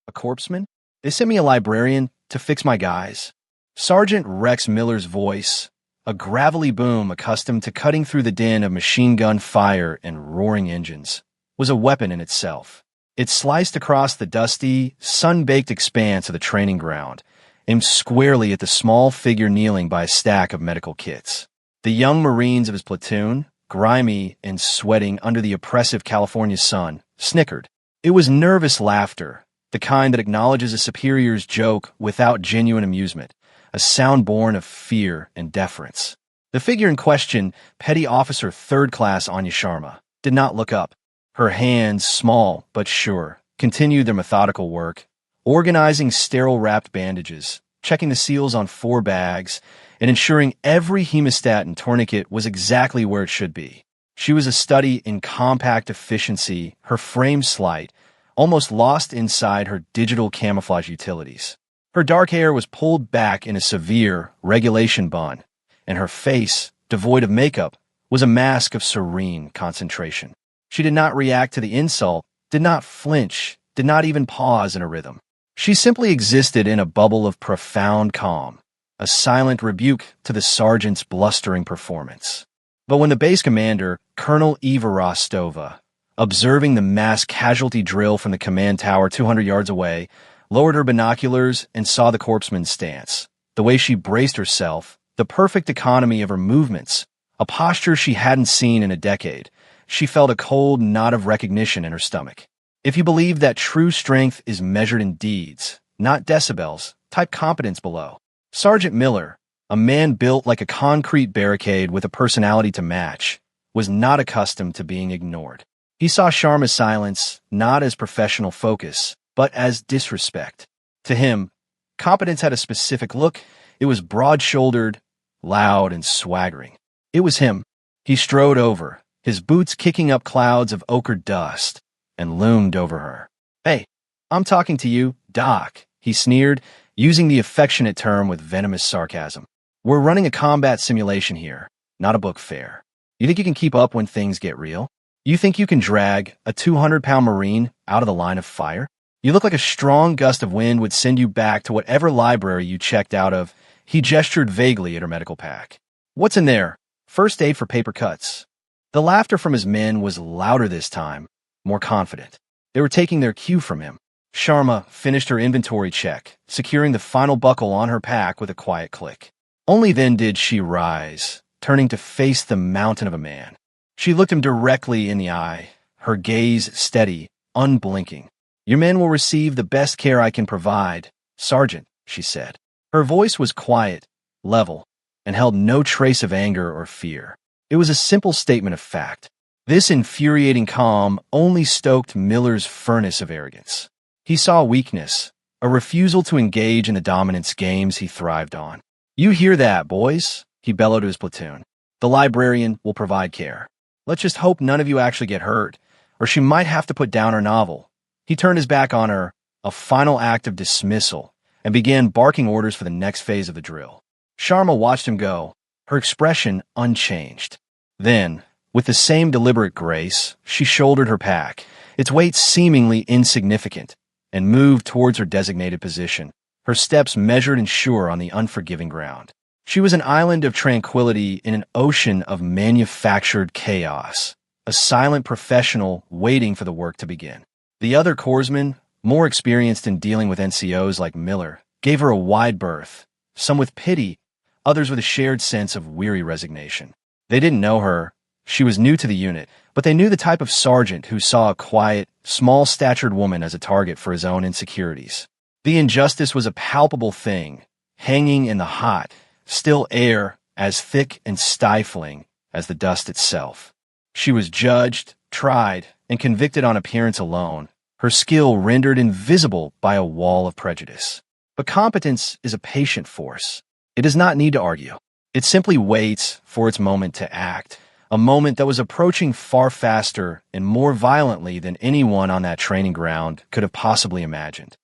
A corpseman? They sent me a librarian to fix my guys. Sergeant Rex Miller's voice, a gravelly boom accustomed to cutting through the din of machine gun fire and roaring engines, was a weapon in itself. It sliced across the dusty, sun-baked expanse of the training ground, aimed squarely at the small figure kneeling by a stack of medical kits. The young Marines of his platoon, grimy and sweating under the oppressive California sun, snickered. It was nervous laughter, the kind that acknowledges a superior's joke without genuine amusement, a sound born of fear and deference. The figure in question, Petty Officer Third Class Anya Sharma, did not look up. Her hands, small but sure, continued their methodical work, organizing sterile-wrapped bandages, checking the seals on 4 bags, and ensuring every hemostat and tourniquet was exactly where it should be. She was a study in compact efficiency, her frame slight, almost lost inside her digital camouflage utilities. Her dark hair was pulled back in a severe regulation bun, and her face, devoid of makeup, was a mask of serene concentration. She did not react to the insult, did not flinch, did not even pause in a rhythm. She simply existed in a bubble of profound calm, a silent rebuke to the sergeant's blustering performance. But when the base commander, Colonel Eva Rostova, observing the mass casualty drill from the command tower 200 yards away, lowered her binoculars and saw the corpseman's stance, the way she braced herself, the perfect economy of her movements, a posture she hadn't seen in a decade, she felt a cold knot of recognition in her stomach. If you believe that true strength is measured in deeds, not decibels, type competence below. Sergeant Miller, a man built like a concrete barricade with a personality to match, was not accustomed to being ignored. He saw Sharma's silence not as professional focus, but as disrespect. To him, competence had a specific look. It was broad-shouldered, loud, and swaggering. It was him. He strode over, his boots kicking up clouds of ochre dust, and loomed over her. "Hey, I'm talking to you, Doc," he sneered, using the affectionate term with venomous sarcasm. "We're running a combat simulation here, not a book fair. You think you can keep up when things get real? You think you can drag a 200-pound Marine out of the line of fire? You look like a strong gust of wind would send you back to whatever library you checked out of." He gestured vaguely at her medical pack. "What's in there? First aid for paper cuts." The laughter from his men was louder this time, more confident. They were taking their cue from him. Sharma finished her inventory check, securing the final buckle on her pack with a quiet click. Only then did she rise, turning to face the mountain of a man. She looked him directly in the eye, her gaze steady, unblinking. "Your men will receive the best care I can provide, Sergeant," she said. Her voice was quiet, level, and held no trace of anger or fear. It was a simple statement of fact. This infuriating calm only stoked Miller's furnace of arrogance. He saw weakness, a refusal to engage in the dominance games he thrived on. "You hear that, boys?" he bellowed to his platoon. "The librarian will provide care. Let's just hope none of you actually get hurt, or she might have to put down her novel." He turned his back on her, a final act of dismissal, and began barking orders for the next phase of the drill. Sharma watched him go, her expression unchanged. Then, with the same deliberate grace, she shouldered her pack, its weight seemingly insignificant, and moved towards her designated position, her steps measured and sure on the unforgiving ground. She was an island of tranquility in an ocean of manufactured chaos, a silent professional waiting for the work to begin. The other corpsmen, more experienced in dealing with NCOs like Miller, gave her a wide berth, some with pity, others with a shared sense of weary resignation. They didn't know her. She was new to the unit, but they knew the type of sergeant who saw a quiet, small-statured woman as a target for his own insecurities. The injustice was a palpable thing, hanging in the hot, still air as thick and stifling as the dust itself. She was judged, tried, and convicted on appearance alone, her skill rendered invisible by a wall of prejudice. But competence is a patient force. It does not need to argue. It simply waits for its moment to act, a moment that was approaching far faster and more violently than anyone on that training ground could have possibly imagined.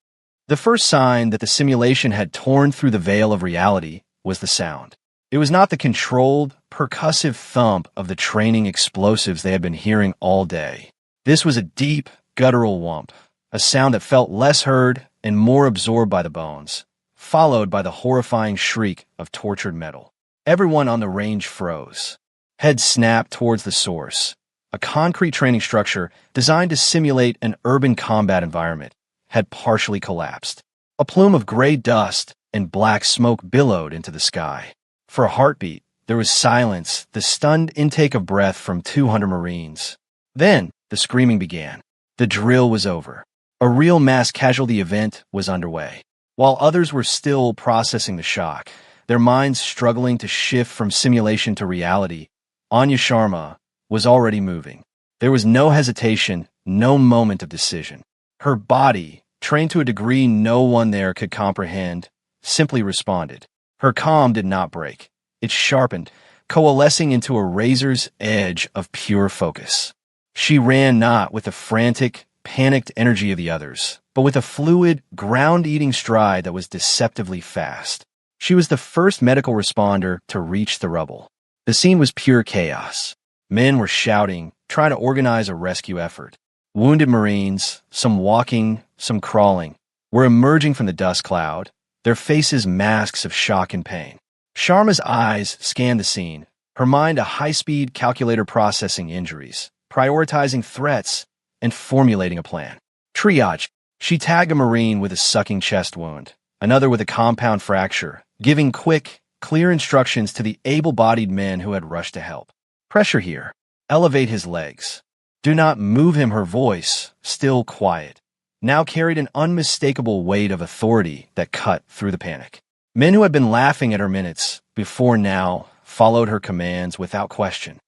The first sign that the simulation had torn through the veil of reality was the sound. It was not the controlled, percussive thump of the training explosives they had been hearing all day. This was a deep, guttural whump, a sound that felt less heard and more absorbed by the bones, followed by the horrifying shriek of tortured metal. Everyone on the range froze. Heads snapped towards the source. A concrete training structure designed to simulate an urban combat environment had partially collapsed. A plume of gray dust and black smoke billowed into the sky. For a heartbeat, there was silence, the stunned intake of breath from 200 Marines. Then, the screaming began. The drill was over. A real mass casualty event was underway. While others were still processing the shock, their minds struggling to shift from simulation to reality, Anya Sharma was already moving. There was no hesitation, no moment of decision. Her body, trained to a degree no one there could comprehend, simply responded. Her calm did not break. It sharpened, coalescing into a razor's edge of pure focus. She ran not with the frantic, panicked energy of the others, but with a fluid, ground-eating stride that was deceptively fast. She was the first medical responder to reach the rubble. The scene was pure chaos. Men were shouting, trying to organize a rescue effort. Wounded Marines, some walking, some crawling, were emerging from the dust cloud, their faces masks of shock and pain. Sharma's eyes scanned the scene, her mind a high-speed calculator processing injuries, prioritizing threats, and formulating a plan. Triage. She tagged a Marine with a sucking chest wound, another with a compound fracture, giving quick, clear instructions to the able-bodied men who had rushed to help. Pressure here. Elevate his legs. Do not move him. Her voice, still quiet, now carried an unmistakable weight of authority that cut through the panic. Men who had been laughing at her minutes before now followed her commands without question.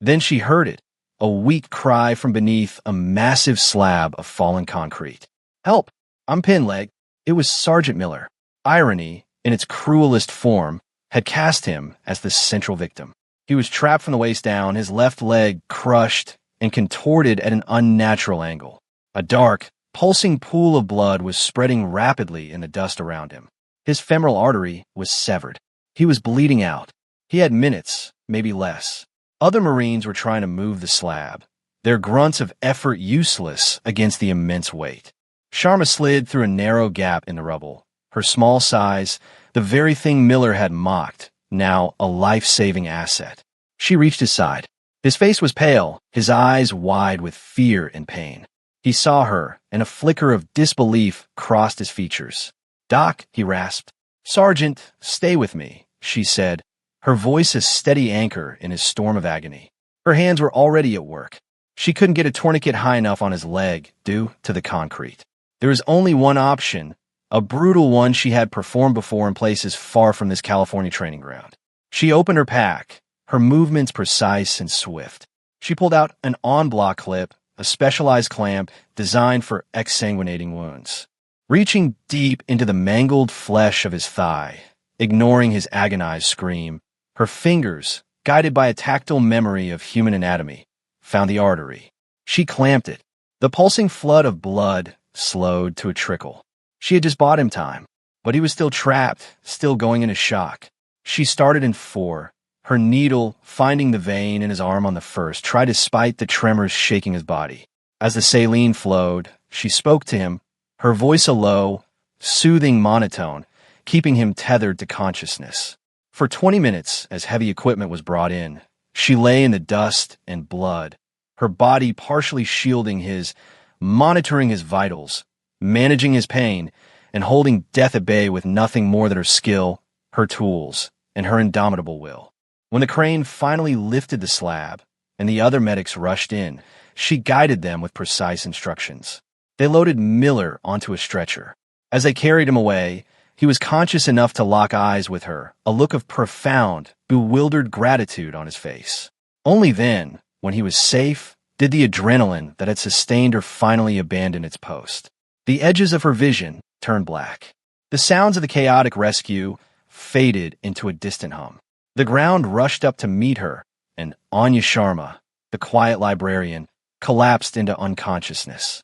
Then she heard it, a weak cry from beneath a massive slab of fallen concrete. Help! I'm pinned, leg. It was Sergeant Miller. Irony, in its cruelest form, had cast him as the central victim. He was trapped from the waist down, his left leg crushed and contorted at an unnatural angle. A dark, pulsing pool of blood was spreading rapidly in the dust around him. His femoral artery was severed. He was bleeding out. He had minutes, maybe less. Other Marines were trying to move the slab, their grunts of effort useless against the immense weight. Sharma slid through a narrow gap in the rubble. Her small size, the very thing Miller had mocked, now a life-saving asset. She reached his side. His face was pale, his eyes wide with fear and pain. He saw her, and a flicker of disbelief crossed his features. "Doc," he rasped. "Sergeant, stay with me," she said, her voice a steady anchor in his storm of agony. Her hands were already at work. She couldn't get a tourniquet high enough on his leg due to the concrete. There was only one option, a brutal one she had performed before in places far from this California training ground. She opened her pack, her movements precise and swift. She pulled out an en-bloc clip, a specialized clamp designed for exsanguinating wounds. Reaching deep into the mangled flesh of his thigh, ignoring his agonized scream, her fingers, guided by a tactile memory of human anatomy, found the artery. She clamped it. The pulsing flood of blood slowed to a trickle. She had just bought him time, but he was still trapped, still going into shock. She started in 4, her needle finding the vein in his arm on the first, tried to spite the tremors shaking his body. As the saline flowed, she spoke to him, her voice a low, soothing monotone, keeping him tethered to consciousness. For 20 minutes, as heavy equipment was brought in, she lay in the dust and blood, her body partially shielding his, monitoring his vitals, managing his pain, and holding death at bay with nothing more than her skill, her tools, and her indomitable will. When the crane finally lifted the slab, and the other medics rushed in, she guided them with precise instructions. They loaded Miller onto a stretcher. As they carried him away, he was conscious enough to lock eyes with her, a look of profound, bewildered gratitude on his face. Only then, when he was safe, did the adrenaline that had sustained her finally abandon its post. The edges of her vision turned black. The sounds of the chaotic rescue faded into a distant hum. The ground rushed up to meet her, and Anya Sharma, the quiet librarian, collapsed into unconsciousness.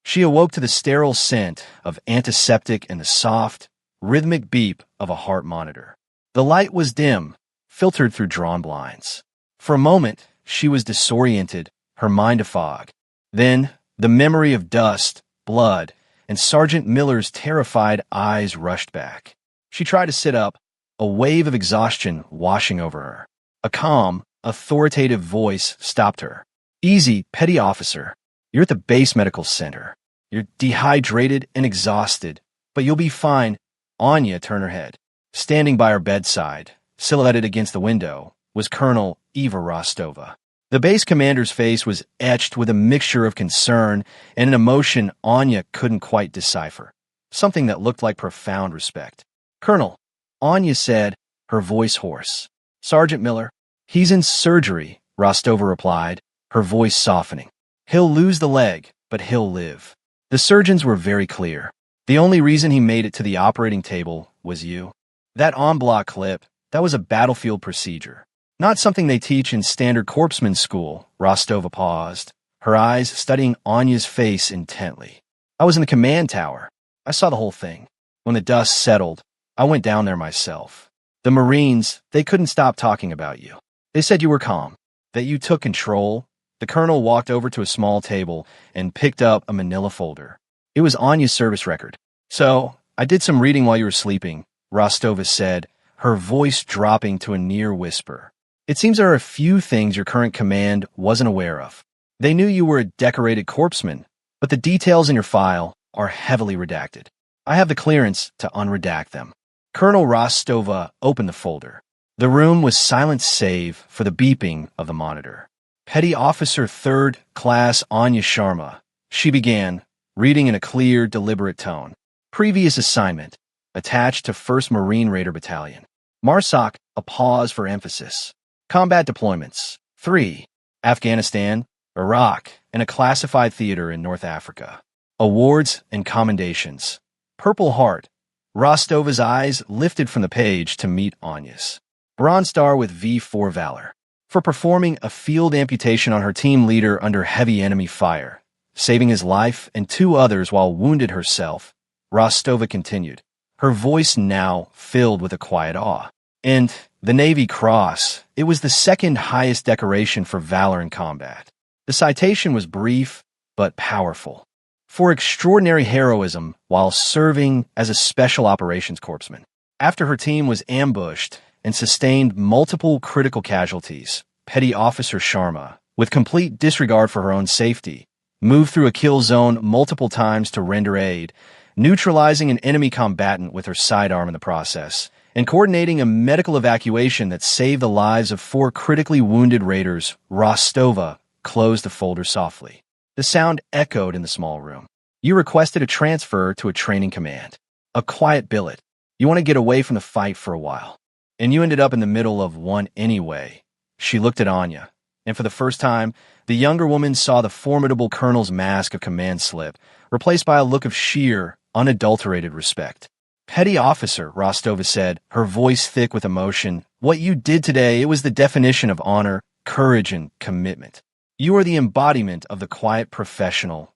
She awoke to the sterile scent of antiseptic and the soft, rhythmic beep of a heart monitor. The light was dim, filtered through drawn blinds. For a moment, she was disoriented, her mind a fog. Then, the memory of dust, blood, and Sergeant Miller's terrified eyes rushed back. She tried to sit up, a wave of exhaustion washing over her. A calm, authoritative voice stopped her. "Easy, petty officer. You're at the base medical center. You're dehydrated and exhausted, but you'll be fine." Anya turned her head. Standing by her bedside, silhouetted against the window, was Colonel Eva Rostova. The base commander's face was etched with a mixture of concern and an emotion Anya couldn't quite decipher, something that looked like profound respect. "Colonel," Anya said, her voice hoarse. "Sergeant Miller, he's in surgery," Rostova replied, her voice softening. "He'll lose the leg, but he'll live." The surgeons were very clear. The only reason he made it to the operating table was you. That en bloc clip, that was a battlefield procedure. Not something they teach in standard corpsman school. Rostova paused, her eyes studying Anya's face intently. "I was in the command tower. I saw the whole thing. When the dust settled, I went down there myself. The Marines, they couldn't stop talking about you. They said you were calm, that you took control." The colonel walked over to a small table and picked up a manila folder. It was Anya's service record. "So, I did some reading while you were sleeping," Rostova said, her voice dropping to a near whisper. "It seems there are a few things your current command wasn't aware of. They knew you were a decorated corpsman, but the details in your file are heavily redacted. I have the clearance to unredact them." Colonel Rostova opened the folder. The room was silent save for the beeping of the monitor. "Petty Officer 3rd Class Anya Sharma," she began, reading in a clear, deliberate tone. "Previous assignment, attached to 1st Marine Raider Battalion. Marsoc," a pause for emphasis. "Combat deployments, 3. Afghanistan, Iraq, and a classified theater in North Africa. Awards and commendations. Purple Heart." Rostova's eyes lifted from the page to meet Anya's. "Bronze Star with V4 Valor. For performing a field amputation on her team leader under heavy enemy fire, saving his life and 2 others while wounded herself," Rostova continued, her voice now filled with a quiet awe. "And the Navy Cross, it was the 2nd highest decoration for valor in combat. The citation was brief but powerful. For extraordinary heroism while serving as a special operations corpsman. After her team was ambushed and sustained multiple critical casualties, Petty Officer Sharma, with complete disregard for her own safety, moved through a kill zone multiple times to render aid, neutralizing an enemy combatant with her sidearm in the process, and coordinating a medical evacuation that saved the lives of 4 critically wounded raiders. Rostova closed the folder softly. The sound echoed in the small room. "You requested a transfer to a training command. A quiet billet. You want to get away from the fight for a while. And you ended up in the middle of one anyway." She looked at Anya, and for the first time, the younger woman saw the formidable colonel's mask of command slip, replaced by a look of sheer, unadulterated respect. "Petty officer," Rostova said, her voice thick with emotion, "what you did today, it was the definition of honor, courage, and commitment. You are the embodiment of the quiet professional."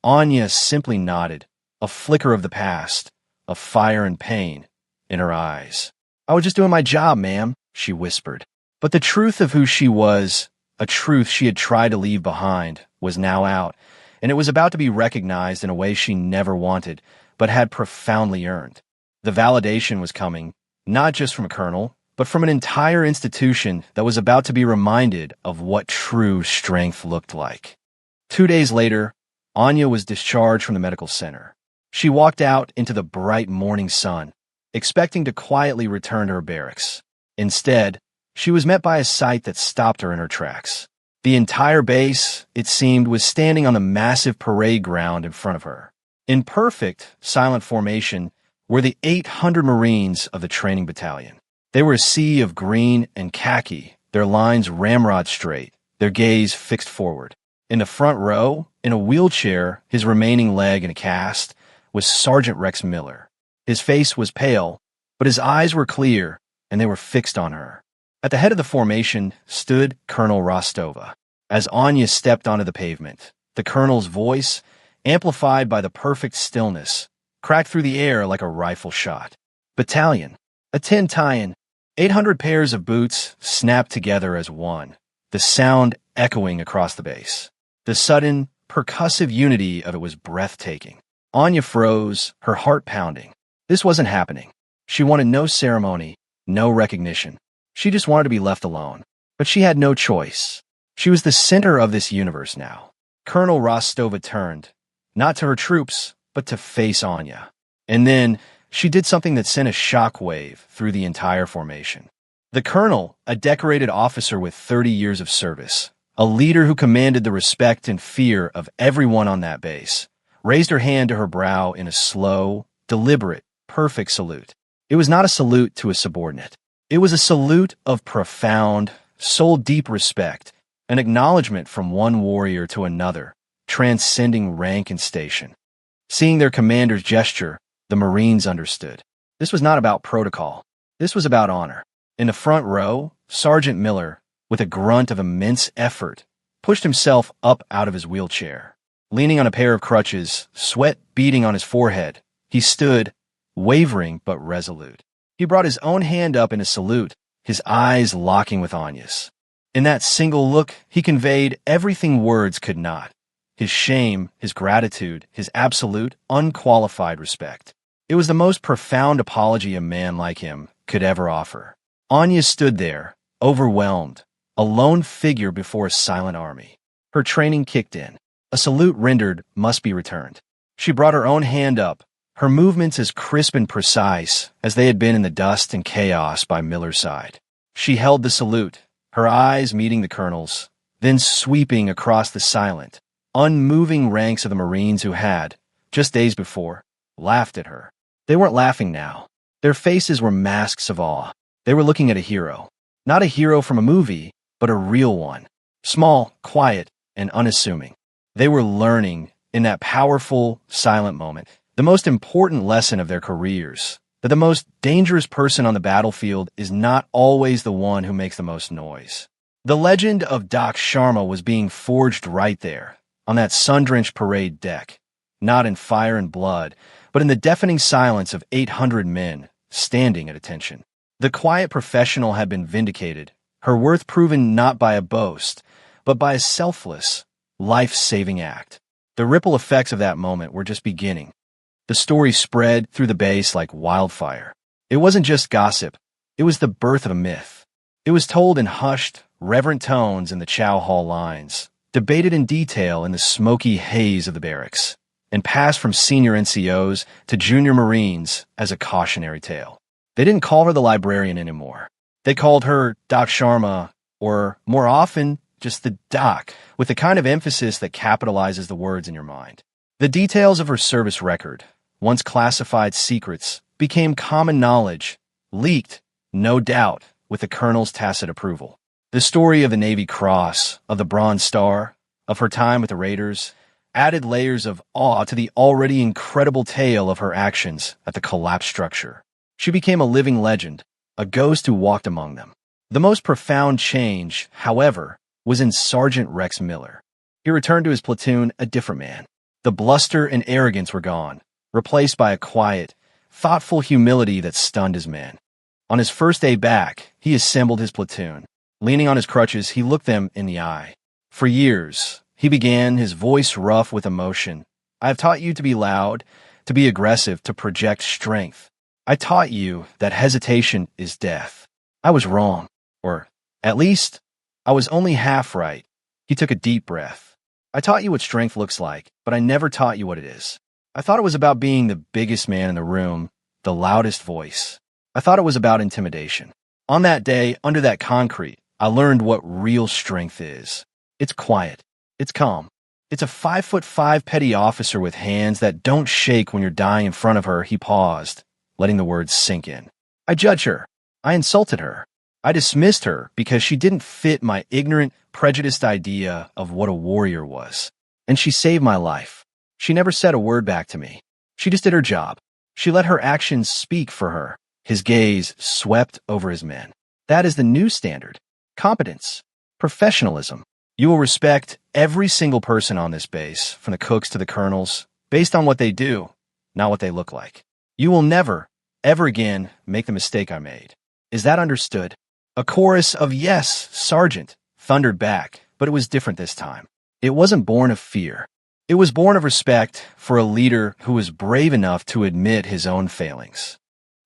Anya simply nodded, a flicker of the past, of fire and pain, in her eyes. "I was just doing my job, ma'am," she whispered. But the truth of who she was, a truth she had tried to leave behind, was now out, and it was about to be recognized in a way she never wanted, but had profoundly earned. The validation was coming, not just from a colonel, but from an entire institution that was about to be reminded of what true strength looked like. 2 days later, Anya was discharged from the medical center. She walked out into the bright morning sun, expecting to quietly return to her barracks. Instead, she was met by a sight that stopped her in her tracks. The entire base, it seemed, was standing on the massive parade ground in front of her. In perfect, silent formation were the 800 Marines of the training battalion. They were a sea of green and khaki, their lines ramrod straight, their gaze fixed forward. In the front row, in a wheelchair, his remaining leg in a cast, was Sergeant Rex Miller. His face was pale, but his eyes were clear, and they were fixed on her. At the head of the formation stood Colonel Rostova. As Anya stepped onto the pavement, the colonel's voice, amplified by the perfect stillness, cracked through the air like a rifle shot. "Battalion, attend tie-in." 800 pairs of boots snapped together as one, the sound echoing across the base. The sudden, percussive unity of it was breathtaking. Anya froze, her heart pounding. This wasn't happening. She wanted no ceremony, no recognition. She just wanted to be left alone. But she had no choice. She was the center of this universe now. Colonel Rostova turned, not to her troops, but to face Anya. And then she did something that sent a shockwave through the entire formation. The colonel, a decorated officer with 30 years of service, a leader who commanded the respect and fear of everyone on that base, raised her hand to her brow in a slow, deliberate, perfect salute. It was not a salute to a subordinate. It was a salute of profound, soul-deep respect, an acknowledgement from one warrior to another, transcending rank and station. Seeing their commander's gesture, the Marines understood. This was not about protocol. This was about honor. In the front row, Sergeant Miller, with a grunt of immense effort, pushed himself up out of his wheelchair. Leaning on a pair of crutches, sweat beading on his forehead, he stood, wavering but resolute. He brought his own hand up in a salute, his eyes locking with Anya's. In that single look, he conveyed everything words could not. His shame, his gratitude, his absolute, unqualified respect. It was the most profound apology a man like him could ever offer. Anya stood there, overwhelmed, a lone figure before a silent army. Her training kicked in. A salute rendered must be returned. She brought her own hand up, her movements as crisp and precise as they had been in the dust and chaos by Miller's side. She held the salute, her eyes meeting the colonel's, then sweeping across the silent, unmoving ranks of the Marines who had, just days before, laughed at her. They weren't laughing now. Their faces were masks of awe. They were looking at a hero. Not a hero from a movie, but a real one. Small, quiet, and unassuming. They were learning, in that powerful, silent moment, the most important lesson of their careers, that the most dangerous person on the battlefield is not always the one who makes the most noise. The legend of Doc Sharma was being forged right there, on that sun-drenched parade deck, not in fire and blood, but in the deafening silence of 800 men standing at attention. The quiet professional had been vindicated, her worth proven not by a boast, but by a selfless, life-saving act. The ripple effects of that moment were just beginning. The story spread through the base like wildfire. It wasn't just gossip. It was the birth of a myth. It was told in hushed, reverent tones in the Chow Hall lines, debated in detail in the smoky haze of the barracks, and passed from senior NCOs to junior Marines as a cautionary tale. They didn't call her the librarian anymore. They called her Doc Sharma, or more often, just the doc, with the kind of emphasis that capitalizes the words in your mind. The details of her service record, once classified secrets, became common knowledge, leaked, no doubt, with the colonel's tacit approval. The story of the Navy Cross, of the Bronze Star, of her time with the Raiders, added layers of awe to the already incredible tale of her actions at the collapsed structure. She became a living legend, a ghost who walked among them. The most profound change, however, was in Sergeant Rex Miller. He returned to his platoon a different man. The bluster and arrogance were gone, replaced by a quiet, thoughtful humility that stunned his men. On his first day back, he assembled his platoon. Leaning on his crutches, he looked them in the eye. For years, he began, his voice rough with emotion. I have taught you to be loud, to be aggressive, to project strength. I taught you that hesitation is death. I was wrong, or at least, I was only half right. He took a deep breath. I taught you what strength looks like, but I never taught you what it is. I thought it was about being the biggest man in the room, the loudest voice. I thought it was about intimidation. On that day, under that concrete, I learned what real strength is. It's quiet. It's calm. It's a 5'5" petty officer with hands that don't shake when you're dying in front of her. He paused, letting the words sink in. I judged her. I insulted her. I dismissed her because she didn't fit my ignorant, prejudiced idea of what a warrior was. And she saved my life. She never said a word back to me. She just did her job. She let her actions speak for her. His gaze swept over his men. That is the new standard. Competence. Professionalism. You will respect every single person on this base, from the cooks to the colonels, based on what they do, not what they look like. You will never, ever again make the mistake I made. Is that understood? A chorus of "Yes, Sergeant," thundered back, but it was different this time. It wasn't born of fear. It was born of respect for a leader who was brave enough to admit his own failings.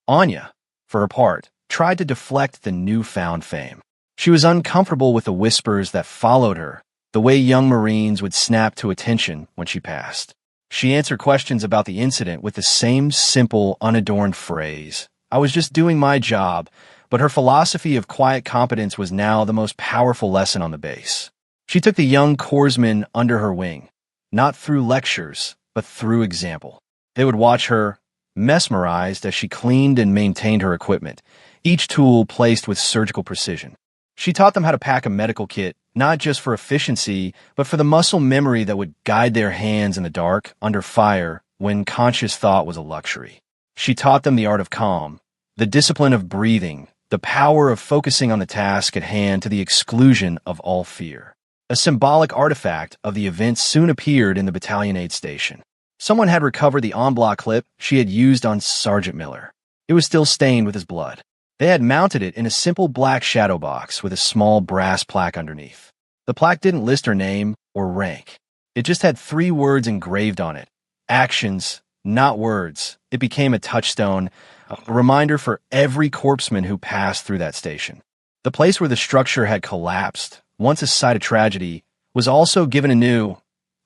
Anya, for her part, tried to deflect the newfound fame. She was uncomfortable with the whispers that followed her, the way young Marines would snap to attention when she passed. She answered questions about the incident with the same simple, unadorned phrase, "I was just doing my job," but her philosophy of quiet competence was now the most powerful lesson on the base. She took the young corpsmen under her wing, not through lectures, but through example. They would watch her, mesmerized as she cleaned and maintained her equipment, each tool placed with surgical precision. She taught them how to pack a medical kit, not just for efficiency, but for the muscle memory that would guide their hands in the dark, under fire, when conscious thought was a luxury. She taught them the art of calm, the discipline of breathing, the power of focusing on the task at hand to the exclusion of all fear. A symbolic artifact of the event soon appeared in the battalion aid station. Someone had recovered the en-bloc clip she had used on Sergeant Miller. It was still stained with his blood. They had mounted it in a simple black shadow box with a small brass plaque underneath. The plaque didn't list her name or rank. It just had 3 words engraved on it. Actions, not words. It became a touchstone, a reminder for every corpsman who passed through that station. The place where the structure had collapsed, once a site of tragedy, was also given a new,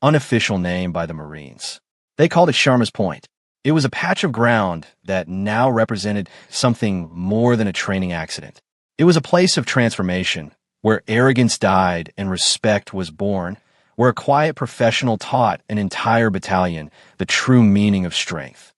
unofficial name by the Marines. They called it Sharma's Point. It was a patch of ground that now represented something more than a training accident. It was a place of transformation, where arrogance died and respect was born, where a quiet professional taught an entire battalion the true meaning of strength.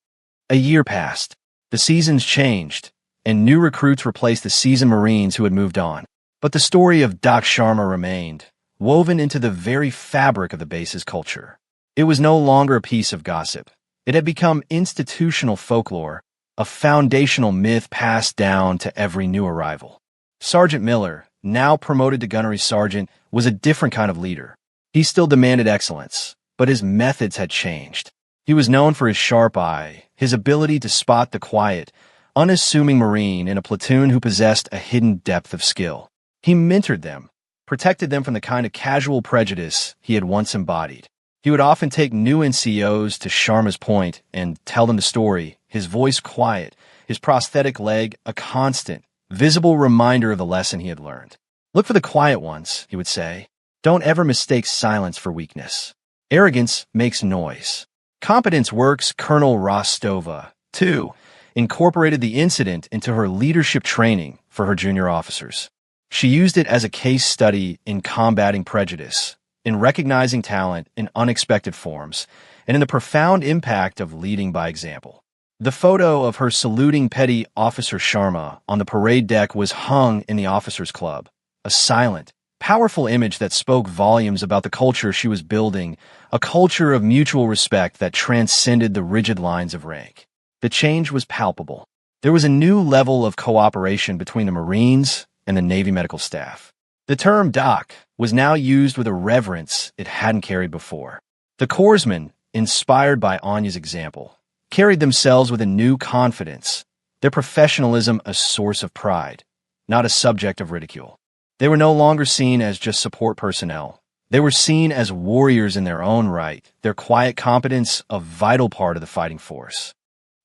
A year passed. The seasons changed, and new recruits replaced the seasoned Marines who had moved on. But the story of Doc Sharma remained, woven into the very fabric of the base's culture. It was no longer a piece of gossip. It had become institutional folklore, a foundational myth passed down to every new arrival. Sergeant Miller, now promoted to gunnery sergeant, was a different kind of leader. He still demanded excellence, but his methods had changed. He was known for his sharp eye, his ability to spot the quiet, unassuming Marine in a platoon who possessed a hidden depth of skill. He mentored them, protected them from the kind of casual prejudice he had once embodied. He would often take new NCOs to Sharma's Point and tell them the story, his voice quiet, his prosthetic leg a constant, visible reminder of the lesson he had learned. "Look for the quiet ones," he would say. "Don't ever mistake silence for weakness. Arrogance makes noise." Competence Works Colonel Rostova, too, incorporated the incident into her leadership training for her junior officers. She used it as a case study in combating prejudice, in recognizing talent in unexpected forms, and in the profound impact of leading by example. The photo of her saluting Petty Officer Sharma on the parade deck was hung in the officers' club, a silent, powerful image that spoke volumes about the culture she was building, a culture of mutual respect that transcended the rigid lines of rank. The change was palpable. There was a new level of cooperation between the Marines and the Navy medical staff. The term doc was now used with a reverence it hadn't carried before. The corpsmen, inspired by Anya's example, carried themselves with a new confidence, their professionalism a source of pride, not a subject of ridicule. They were no longer seen as just support personnel. They were seen as warriors in their own right, their quiet competence a vital part of the fighting force.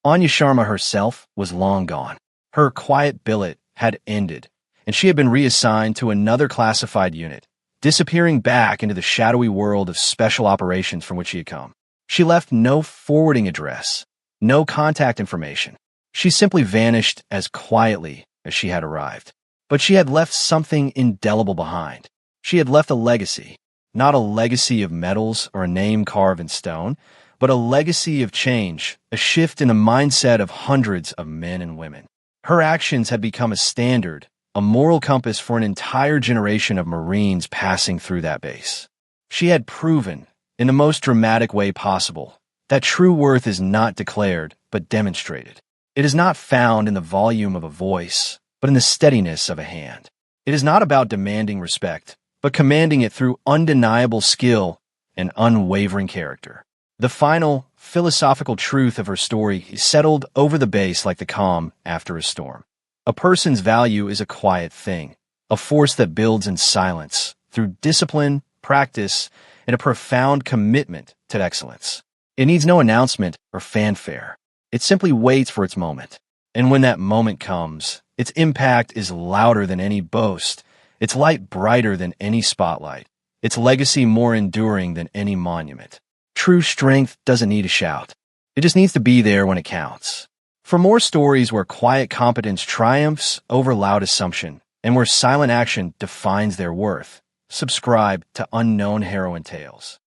Anya Sharma herself was long gone. Her quiet billet had ended, and she had been reassigned to another classified unit, disappearing back into the shadowy world of special operations from which she had come. She left no forwarding address, no contact information. She simply vanished as quietly as she had arrived. But she had left something indelible behind. She had left a legacy, not a legacy of medals or a name carved in stone, but a legacy of change, a shift in the mindset of hundreds of men and women. Her actions had become a standard, a moral compass for an entire generation of Marines passing through that base. She had proven, in the most dramatic way possible, that true worth is not declared, but demonstrated. It is not found in the volume of a voice, but in the steadiness of a hand. It is not about demanding respect, but commanding it through undeniable skill and unwavering character. The final, philosophical truth of her story settled over the base like the calm after a storm. A person's value is a quiet thing, a force that builds in silence, through discipline, practice, and a profound commitment to excellence. It needs no announcement or fanfare. It simply waits for its moment. And when that moment comes, its impact is louder than any boast, its light brighter than any spotlight, its legacy more enduring than any monument. True strength doesn't need a shout. It just needs to be there when it counts. For more stories where quiet competence triumphs over loud assumption, and where silent action defines their worth, subscribe to Unknown Heroine Tales.